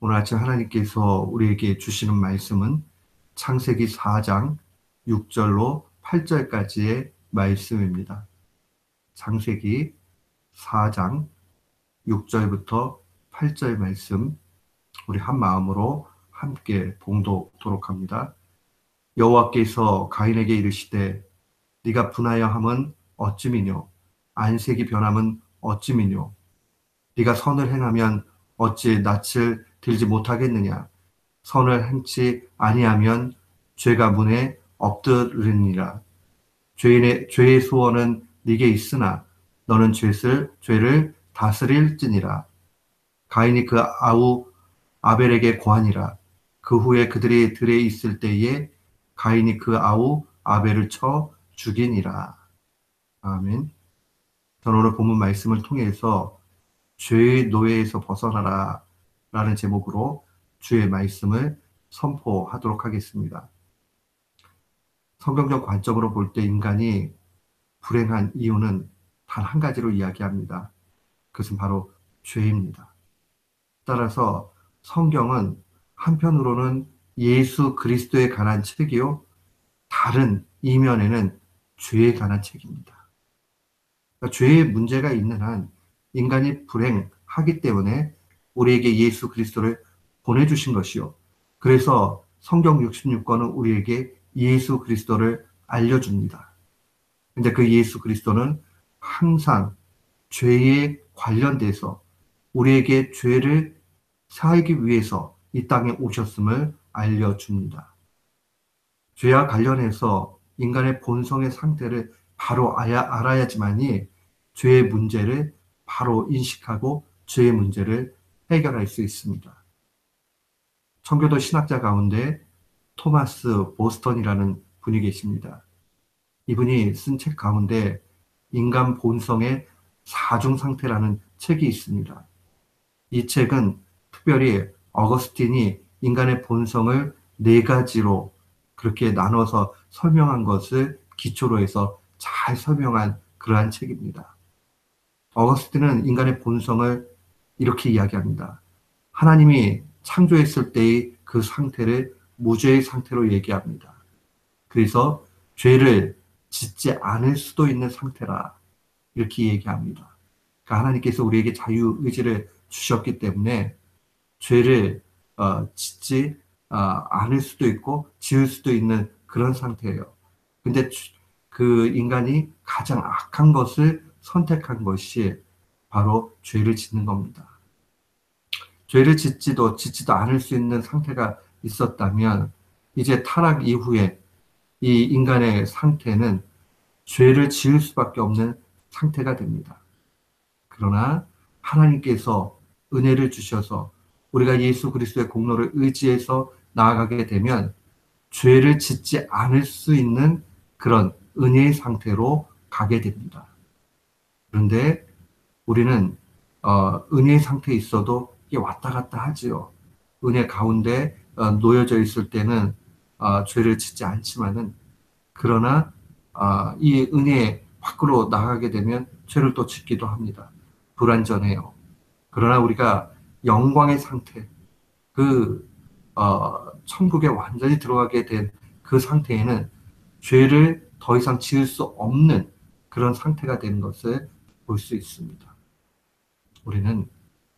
오늘 아침 하나님께서 우리에게 주시는 말씀은 창세기 4장 6절로 8절까지의 말씀입니다. 창세기 4장 6절부터 8절 말씀, 우리 한 마음으로 함께 봉독하도록 합니다. 여호와께서 가인에게 이르시되 네가 분하여 함은 어찌미뇨 안색이 변함은 어찌미뇨 네가 선을 행하면 어찌 낯을 들지 못하겠느냐 선을 행치 아니하면 죄가 문에 엎드르니라. 죄의 소원은 네게 있으나 너는 죄를 다스릴지니라. 가인이 그 아우 아벨에게 고하니라. 그 후에 그들이 들에 있을 때에 가인이 그 아우 아벨을 쳐 죽이니라. 아멘. 저는 오늘 본문 말씀을 통해서 죄의 노예에서 벗어나라 라는 제목으로 주의 말씀을 선포하도록 하겠습니다. 성경적 관점으로 볼 때 인간이 불행한 이유는 단 한 가지로 이야기합니다. 그것은 바로 죄입니다. 따라서 성경은 한편으로는 예수 그리스도에 관한 책이요, 다른 이면에는 죄에 관한 책입니다. 그러니까 죄의 문제가 있는 한 인간이 불행하기 때문에 우리에게 예수 그리스도를 보내주신 것이요. 그래서 성경 66권은 우리에게 예수 그리스도를 알려줍니다. 근데 그 예수 그리스도는 항상 죄에 관련돼서 우리에게 죄를 사하기 위해서 이 땅에 오셨음을 알려줍니다. 죄와 관련해서 인간의 본성의 상태를 바로 알아야지만이 죄의 문제를 바로 인식하고 죄의 문제를 해결할 수 있습니다. 청교도 신학자 가운데 토마스 보스턴이라는 분이 계십니다. 이분이 쓴 책 가운데 인간 본성의 사중 상태라는 책이 있습니다. 이 책은 특별히 어거스틴이 인간의 본성을 네 가지로 그렇게 나눠서 설명한 것을 기초로 해서 잘 설명한 그러한 책입니다. 어거스틴은 인간의 본성을 이렇게 이야기합니다. 하나님이 창조했을 때의 그 상태를 무죄의 상태로 얘기합니다. 그래서 죄를 짓지 않을 수도 있는 상태라 이렇게 얘기합니다. 그러니까 하나님께서 우리에게 자유의지를 주셨기 때문에 죄를 짓지 않을 수도 있고 지을 수도 있는 그런 상태예요. 근데 그 인간이 가장 악한 것을 선택한 것이 바로 죄를 짓는 겁니다. 죄를 짓지도 않을 수 있는 상태가 있었다면 이제 타락 이후에 이 인간의 상태는 죄를 지을 수밖에 없는 상태가 됩니다. 그러나 하나님께서 은혜를 주셔서 우리가 예수 그리스도의 공로를 의지해서 나아가게 되면 죄를 짓지 않을 수 있는 그런 은혜의 상태로 가게 됩니다. 그런데 우리는 은혜의 상태에 있어도 이게 왔다 갔다 하지요. 은혜 가운데 놓여져 있을 때는 죄를 짓지 않지만은 그러나 이 은혜 밖으로 나가게 되면 죄를 또 짓기도 합니다. 불완전해요. 그러나 우리가 영광의 상태, 그 천국에 완전히 들어가게 된 그 상태에는 죄를 더 이상 지을 수 없는 그런 상태가 되는 것을 볼 수 있습니다. 우리는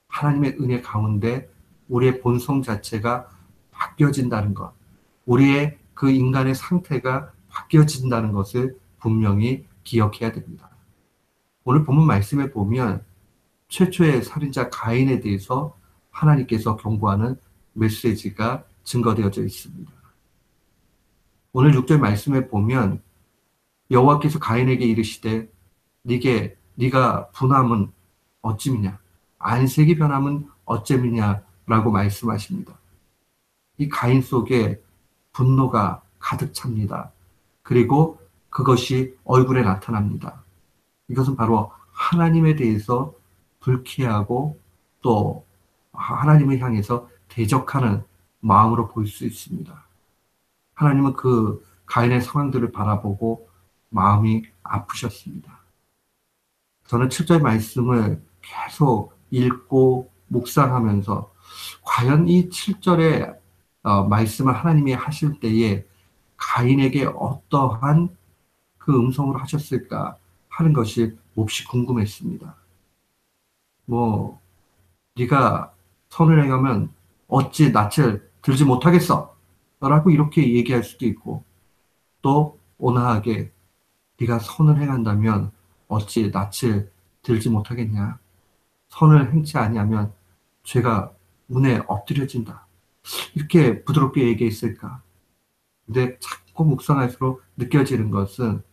하나님의 은혜 가운데 우리의 본성 자체가 바뀌어진다는 것, 우리의 그 인간의 상태가 바뀌어진다는 것을 분명히 기억해야 됩니다. 오늘 본문 말씀에 보면 최초의 살인자 가인에 대해서 하나님께서 경고하는 메시지가 증거되어져 있습니다. 오늘 6절 말씀에 보면 여호와께서 가인에게 이르시되 네가 분함은 어찌미냐 안색이 변함은 어찌미냐라고 말씀하십니다. 이 가인 속에 분노가 가득 찹니다. 그리고 그것이 얼굴에 나타납니다. 이것은 바로 하나님에 대해서 불쾌하고 또 하나님을 향해서 대적하는 마음으로 볼 수 있습니다. 하나님은 그 가인의 상황들을 바라보고 마음이 아프셨습니다. 저는 7절 말씀을 계속 읽고 묵상하면서 과연 이 7절의 말씀을 하나님이 하실 때에 가인에게 어떠한 그 음성으로 하셨을까 하는 것이 몹시 궁금했습니다. 뭐 네가 선을 행하면 어찌 낯을 들지 못하겠어? 라고 이렇게 얘기할 수도 있고, 또 온화하게 네가 선을 행한다면 어찌 낯을 들지 못하겠냐? 선을 행치 아니하면 죄가 문에 엎드려진다. 이렇게 부드럽게 얘기했을까? 근데 자꾸 묵상할수록 느껴지는 것은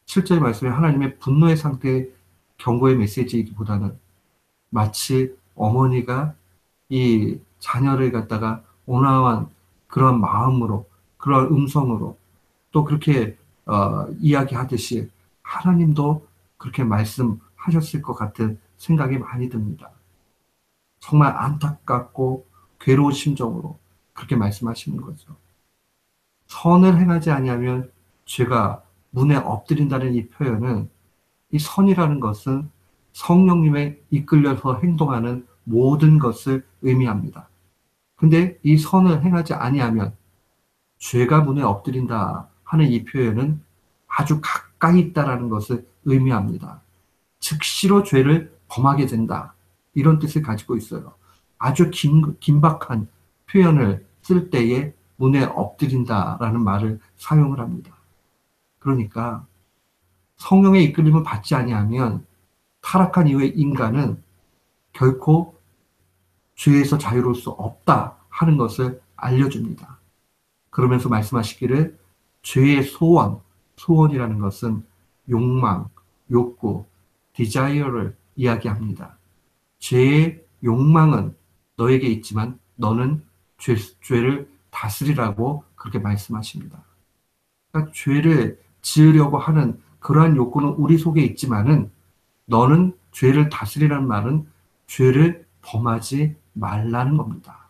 7절 말씀에 하나님의 분노의 상태의 경고의 메시지이기보다는 마치 어머니가 이 자녀를 갖다가 온화한 그런 마음으로, 그런 음성으로 또 그렇게 이야기하듯이 하나님도 그렇게 말씀하셨을 것 같은 생각이 많이 듭니다. 정말 안타깝고 괴로운 심정으로 그렇게 말씀하시는 거죠. 선을 행하지 아니하면 죄가 문에 엎드린다는 이 표현은, 이 선이라는 것은 성령님에 이끌려서 행동하는 모든 것을 의미합니다. 근데 이 선을 행하지 아니하면 죄가 문에 엎드린다 하는 이 표현은 아주 가까이 있다라는 것을 의미합니다. 즉시로 죄를 범하게 된다. 이런 뜻을 가지고 있어요. 아주 긴박한 표현을 쓸 때에 문에 엎드린다라는 말을 사용을 합니다. 그러니까 성령의 이끌림을 받지 아니하면 타락한 이후에 인간은 결코 죄에서 자유로울 수 없다 하는 것을 알려줍니다. 그러면서 말씀하시기를 죄의 소원이라는 것은 욕망, 욕구, desire를 이야기합니다. 죄의 욕망은 너에게 있지만 너는 죄를 다스리라고 그렇게 말씀하십니다. 그러니까 죄를 지으려고 하는 그러한 욕구는 우리 속에 있지만은 너는 죄를 다스리라는 말은 죄를 범하지 말라는 겁니다.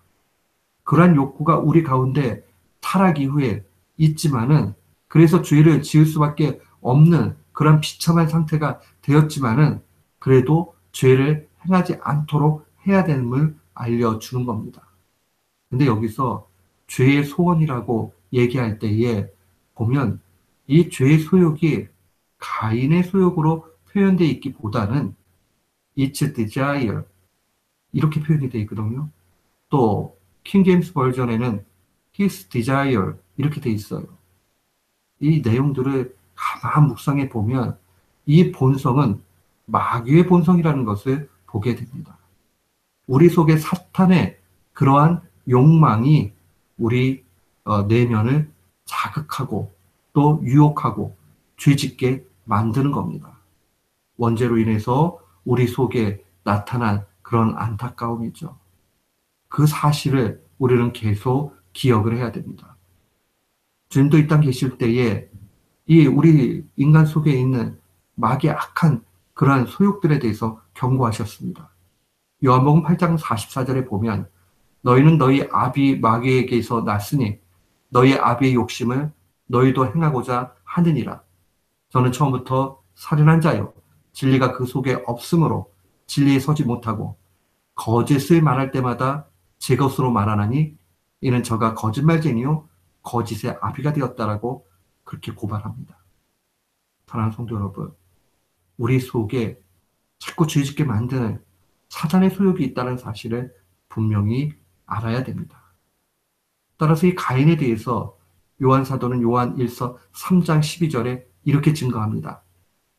그러한 욕구가 우리 가운데 타락 이후에 있지만은, 그래서 죄를 지을 수밖에 없는 그런 비참한 상태가 되었지만은 그래도 죄를 행하지 않도록 해야 됨을 알려주는 겁니다. 근데 여기서 죄의 소원이라고 얘기할 때에 보면 이 죄의 소욕이 가인의 소욕으로 표현되어 있기보다는 its desire 이렇게 표현이 되어 있거든요. 또 킹제임스 버전에는 his desire 이렇게 되어 있어요. 이 내용들을 가만 묵상해 보면 이 본성은 마귀의 본성이라는 것을 보게 됩니다. 우리 속에 사탄의 그러한 욕망이 우리 내면을 자극하고 또 유혹하고 죄짓게 만드는 겁니다. 원죄로 인해서 우리 속에 나타난 그런 안타까움이죠. 그 사실을 우리는 계속 기억을 해야 됩니다. 주님도 이 땅 계실 때에 이 우리 인간 속에 있는 마귀의 악한 그러한 소욕들에 대해서 경고하셨습니다. 요한복음 8장 44절에 보면 너희는 너희 아비 마귀에게서 났으니 너희 아비의 욕심을 너희도 행하고자 하느니라. 저는 처음부터 살인한 자요 진리가 그 속에 없으므로 진리에 서지 못하고 거짓을 말할 때마다 제 것으로 말하나니 이는 저가 거짓말쟁이요 거짓의 아비가 되었다라고 그렇게 고발합니다. 사랑하는 성도 여러분, 우리 속에 자꾸 죄짓게 만드는 사단의 소욕이 있다는 사실을 분명히 알아야 됩니다. 따라서 이 가인에 대해서 요한 사도는 요한 1서 3장 12절에 이렇게 증거합니다.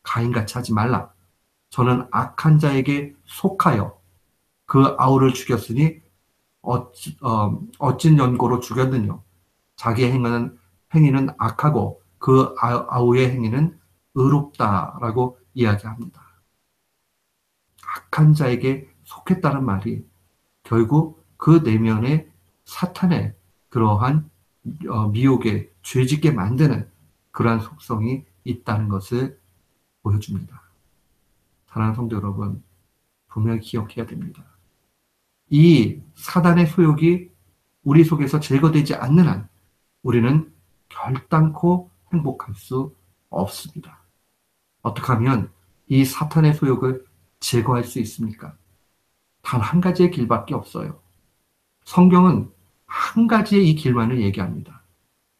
가인같이 하지 말라. 저는 악한 자에게 속하여 그 아우를 죽였으니 어찐 연고로 죽였느냐. 자기의 행위는 악하고 그 아우의 행위는 의롭다라고 이야기합니다. 악한 자에게 속했다는 말이 결국 그 내면에 사탄의 그러한 미혹에 죄짓게 만드는 그러한 속성이 있다는 것을 보여줍니다. 사랑하는 성도 여러분, 분명히 기억해야 됩니다. 이 사단의 소욕이 우리 속에서 제거되지 않는 한 우리는 결단코 행복할 수 없습니다. 어떻게 하면 이 사탄의 소욕을 제거할 수 있습니까? 단 한 가지의 길밖에 없어요. 성경은 한 가지의 이 길만을 얘기합니다.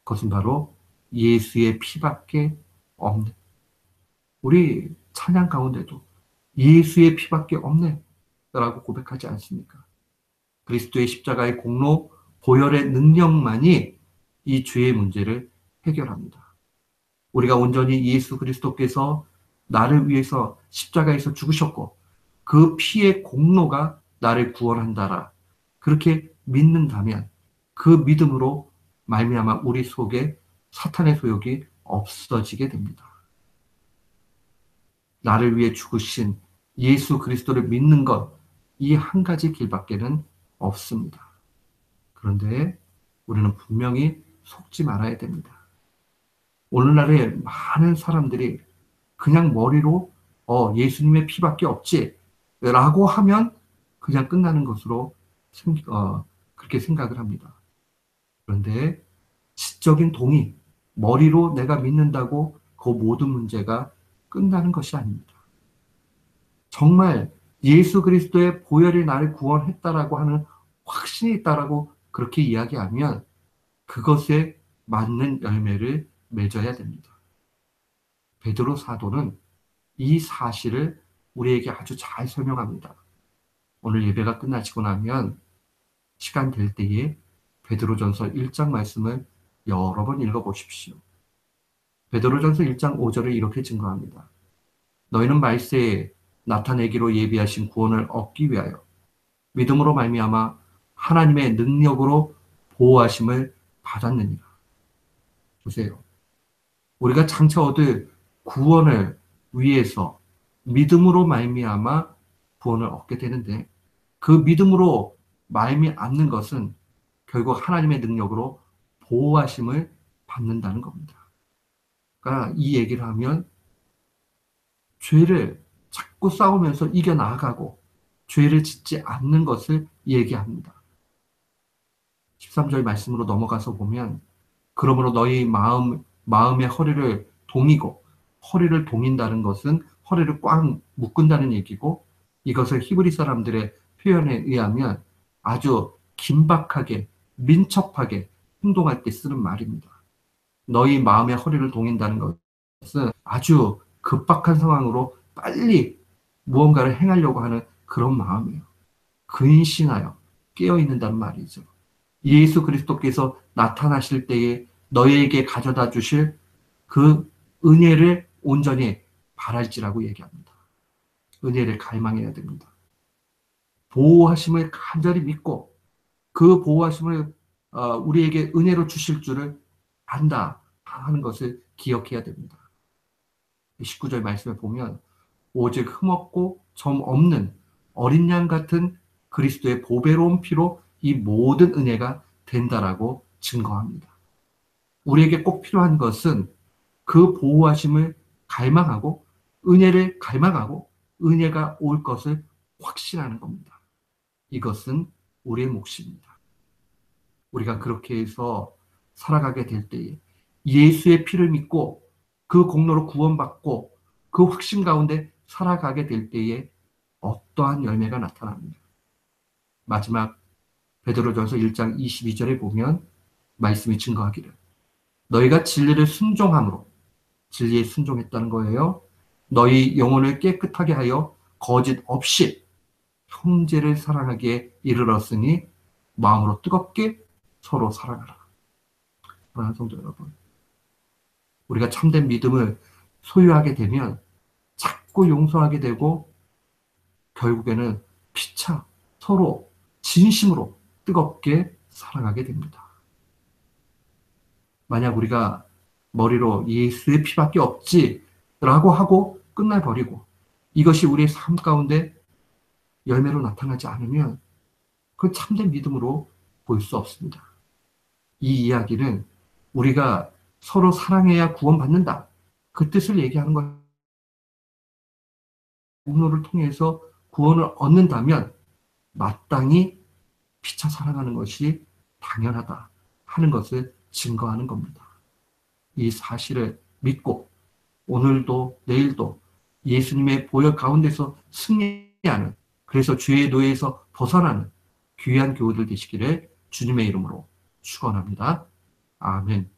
그것은 바로 예수의 피밖에 없네. 우리 찬양 가운데도 예수의 피밖에 없네 라고 고백하지 않습니까? 그리스도의 십자가의 공로, 보혈의 능력만이 이 죄의 문제를 해결합니다. 우리가 온전히 예수 그리스도께서 나를 위해서 십자가에서 죽으셨고 그 피의 공로가 나를 구원한다라 그렇게 믿는다면 그 믿음으로 말미암아 우리 속에 사탄의 소욕이 없어지게 됩니다. 나를 위해 죽으신 예수 그리스도를 믿는 것, 이 한 가지 길밖에는 없습니다. 그런데 우리는 분명히 속지 말아야 됩니다. 오늘날에 많은 사람들이 그냥 머리로 예수님의 피밖에 없지 라고 하면 그냥 끝나는 것으로 그렇게 생각을 합니다. 그런데 지적인 동의, 머리로 내가 믿는다고 그 모든 문제가 끝나는 것이 아닙니다. 정말 예수 그리스도의 보혈이 나를 구원했다라고 하는 확신이 있다라고 그렇게 이야기하면 그것에 맞는 열매를 맺어야 됩니다. 베드로 사도는 이 사실을 우리에게 아주 잘 설명합니다. 오늘 예배가 끝나시고 나면 시간 될 때에 베드로전서 1장 말씀을 여러 번 읽어보십시오. 베드로전서 1장 5절을 이렇게 증거합니다. 너희는 말세에 나타내기로 예비하신 구원을 얻기 위하여 믿음으로 말미암아 하나님의 능력으로 보호하심을 받았느니라. 보세요. 우리가 장차 얻을 구원을 위해서 믿음으로 말미암아 구원을 얻게 되는데 그 믿음으로 말미암는 것은 결국 하나님의 능력으로 보호하심을 받는다는 겁니다. 그러니까 이 얘기를 하면 죄를 자꾸 싸우면서 이겨나가고 죄를 짓지 않는 것을 얘기합니다. 13절 말씀으로 넘어가서 보면 그러므로 너희 마음의 허리를 동이고 허리를 동인다는 것은 허리를 꽉 묶은다는 얘기고 이것을 히브리 사람들의 표현에 의하면 아주 긴박하게 민첩하게 행동할 때 쓰는 말입니다. 너희 마음의 허리를 동인다는 것은 아주 급박한 상황으로 빨리 무언가를 행하려고 하는 그런 마음이에요. 근신하여 깨어있는다는 말이죠. 예수 그리스도께서 나타나실 때에 너희에게 가져다 주실 그 은혜를 온전히 바랄지라고 얘기합니다. 은혜를 갈망해야 됩니다. 보호하심을 간절히 믿고 그 보호하심을 우리에게 은혜로 주실 줄을 안다 하는 것을 기억해야 됩니다. 19절 말씀에 보면 오직 흠없고 점 없는 어린 양 같은 그리스도의 보배로운 피로 이 모든 은혜가 된다라고 증거합니다. 우리에게 꼭 필요한 것은 그 보호하심을 갈망하고 은혜를 갈망하고 은혜가 올 것을 확신하는 겁니다. 이것은 우리의 몫입니다. 우리가 그렇게 해서 살아가게 될 때에 예수의 피를 믿고 그 공로로 구원받고 그 확신 가운데 살아가게 될 때에 어떠한 열매가 나타납니다. 마지막 베드로전서 1장 22절에 보면 말씀이 증거하기를 너희가 진리를 순종함으로 진리에 순종했다는 거예요. 너희 영혼을 깨끗하게 하여 거짓 없이 형제를 사랑하기에 이르렀으니 마음으로 뜨겁게 서로 사랑하라. 사랑하는 성도 여러분, 우리가 참된 믿음을 소유하게 되면 자꾸 용서하게 되고 결국에는 피차 서로 진심으로 뜨겁게 사랑하게 됩니다. 만약 우리가 머리로 예수의 피밖에 없지라고 하고 끝나버리고 이것이 우리의 삶 가운데 열매로 나타나지 않으면 그 참된 믿음으로 볼 수 없습니다. 이 이야기는 우리가 서로 사랑해야 구원받는다. 그 뜻을 얘기하는 것. 공로를 통해서 구원을 얻는다면 마땅히 피차 사랑하는 것이 당연하다 하는 것을 증거하는 겁니다. 이 사실을 믿고 오늘도 내일도 예수님의 보혈 가운데서 승리하는, 그래서 죄의 노예에서 벗어나는 귀한 교우들 되시기를 주님의 이름으로 축원합니다. 아멘.